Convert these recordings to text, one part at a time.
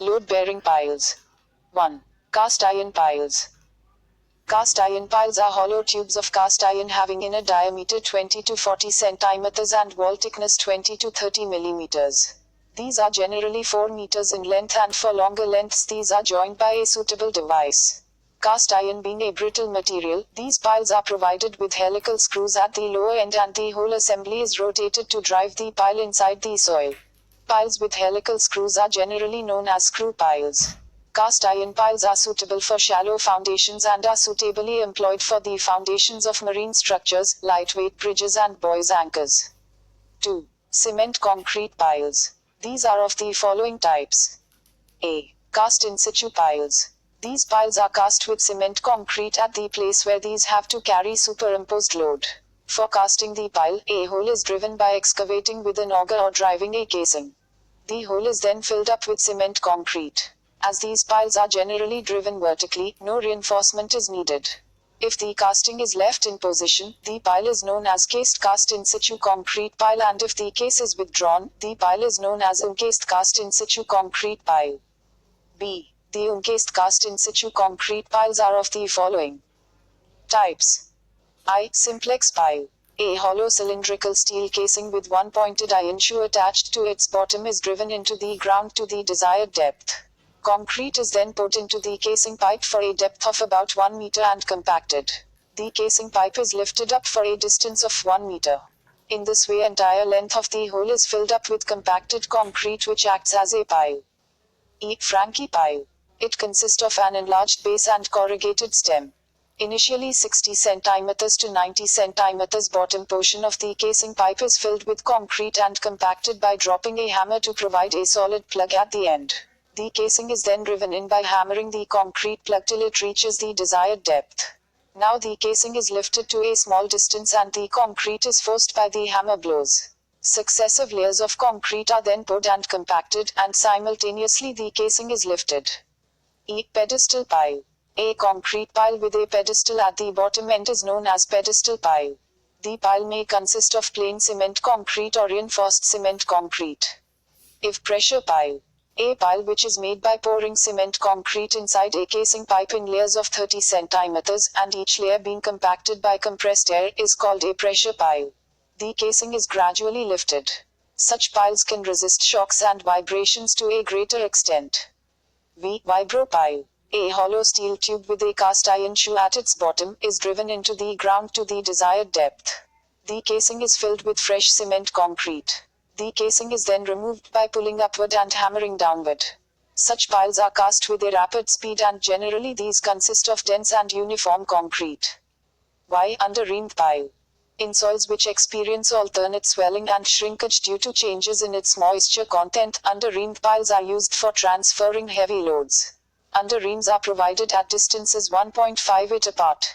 Load-bearing piles. 1. Cast iron piles. Cast iron piles are hollow tubes of cast iron having inner diameter 20 to 40 centimeters and wall thickness 20 to 30 millimeters. These are generally 4 meters in length, and for longer lengths these are joined by a suitable device. Cast iron being a brittle material, these piles are provided with helical screws at the lower end, and the whole assembly is rotated to drive the pile inside the soil. Piles with helical screws are generally known as screw piles. Cast iron piles are suitable for shallow foundations and are suitably employed for the foundations of marine structures, lightweight bridges and buoys anchors. 2. Cement concrete piles. These are of the following types. A. Cast in situ piles. These piles are cast with cement concrete at the place where these have to carry superimposed load. For casting the pile, a hole is driven by excavating with an auger or driving a casing. The hole is then filled up with cement concrete. As these piles are generally driven vertically, no reinforcement is needed. If the casting is left in position, the pile is known as cast in situ concrete pile, and if the case is withdrawn, the pile is known as uncased cast in situ concrete pile. B. The uncased cast in situ concrete piles are of the following types. I. Simplex pile. A hollow cylindrical steel casing with one pointed iron shoe attached to its bottom is driven into the ground to the desired depth. Concrete is then put into the casing pipe for a depth of about 1 meter and compacted. The casing pipe is lifted up for a distance of 1 meter. In this way, entire length of the hole is filled up with compacted concrete which acts as a pile. E. Frankie pile. It consists of an enlarged base and corrugated stem. Initially 60 cm to 90 cm bottom portion of the casing pipe is filled with concrete and compacted by dropping a hammer to provide a solid plug at the end. The casing is then driven in by hammering the concrete plug till it reaches the desired depth. Now the casing is lifted to a small distance and the concrete is forced by the hammer blows. Successive layers of concrete are then poured and compacted, and simultaneously the casing is lifted. E. Pedestal pile. A concrete pile with a pedestal at the bottom end is known as pedestal pile. The pile may consist of plain cement concrete or reinforced cement concrete. If pressure pile. A pile which is made by pouring cement concrete inside a casing pipe in layers of 30 centimeters, and each layer being compacted by compressed air, is called a pressure pile. The casing is gradually lifted. Such piles can resist shocks and vibrations to a greater extent. V. Vibro pile. A hollow steel tube with a cast iron shoe at its bottom is driven into the ground to the desired depth. The casing is filled with fresh cement concrete. The casing is then removed by pulling upward and hammering downward. Such piles are cast with a rapid speed, and generally these consist of dense and uniform concrete. Y. Under-reamed pile. In soils which experience alternate swelling and shrinkage due to changes in its moisture content, under-reamed piles are used for transferring heavy loads. Under-reams are provided at distances 1.5 feet apart.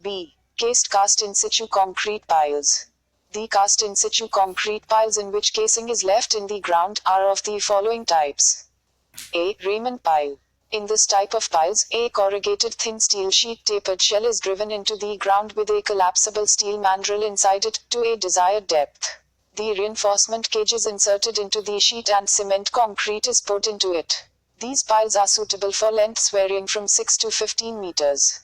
B. Cast in situ concrete piles. The cast in situ concrete piles in which casing is left in the ground are of the following types. A. Raymond pile. In this type of piles, a corrugated thin steel sheet tapered shell is driven into the ground with a collapsible steel mandrel inside it, to a desired depth. The reinforcement cage is inserted into the sheet and cement concrete is put into it. These piles are suitable for lengths varying from 6 to 15 meters.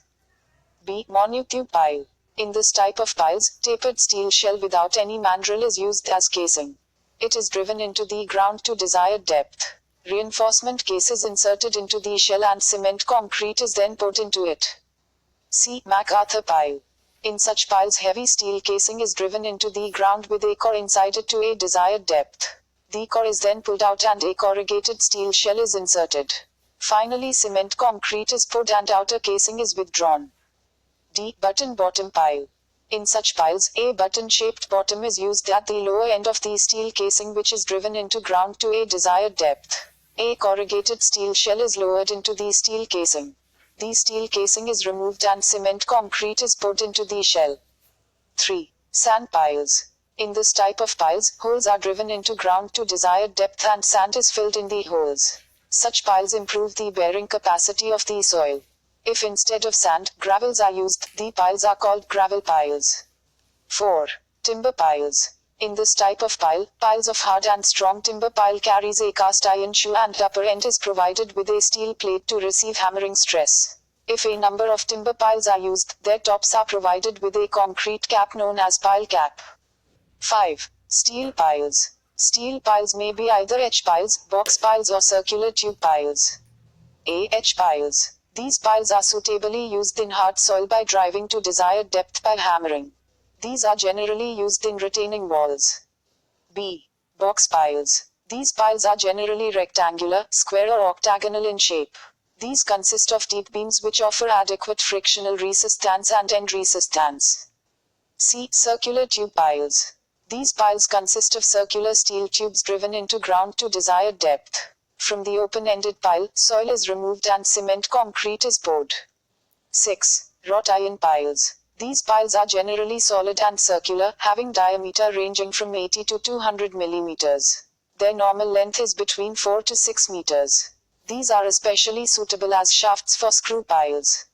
B. Monotube pile. In this type of piles, tapered steel shell without any mandrel is used as casing. It is driven into the ground to desired depth. Reinforcement case is inserted into the shell and cement concrete is then put into it. C. MacArthur pile. In such piles, heavy steel casing is driven into the ground with a core inside it to a desired depth. The core is then pulled out and a corrugated steel shell is inserted. Finally, cement concrete is poured and outer casing is withdrawn. D. Button bottom pile. In such piles, a button-shaped bottom is used at the lower end of the steel casing which is driven into ground to a desired depth. A corrugated steel shell is lowered into the steel casing. The steel casing is removed and cement concrete is poured into the shell. 3. Sand piles. In this type of piles, holes are driven into ground to desired depth and sand is filled in the holes. Such piles improve the bearing capacity of the soil. If instead of sand, gravels are used, the piles are called gravel piles. 4. Timber piles. In this type of piles of hard and strong timber pile carries a cast iron shoe and upper end is provided with a steel plate to receive hammering stress. If a number of timber piles are used, their tops are provided with a concrete cap known as pile cap. 5. Steel piles. Steel piles may be either H piles, box piles or circular tube piles. H piles. These piles are suitably used in hard soil by driving to desired depth by hammering. These are generally used in retaining walls. B. Box piles. These piles are generally rectangular, square or octagonal in shape. These consist of deep beams which offer adequate frictional resistance and end resistance. C. Circular tube piles. These piles consist of circular steel tubes driven into ground to desired depth. From the open-ended pile, soil is removed and cement concrete is poured. 6. Wrought iron piles. These piles are generally solid and circular, having diameter ranging from 80 to 200 millimeters. Their normal length is between 4 to 6 meters. These are especially suitable as shafts for screw piles.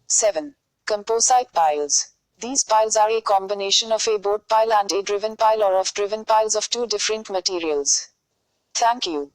7. Composite piles. These piles are a combination of a board pile and a driven pile or of driven piles of two different materials. Thank you.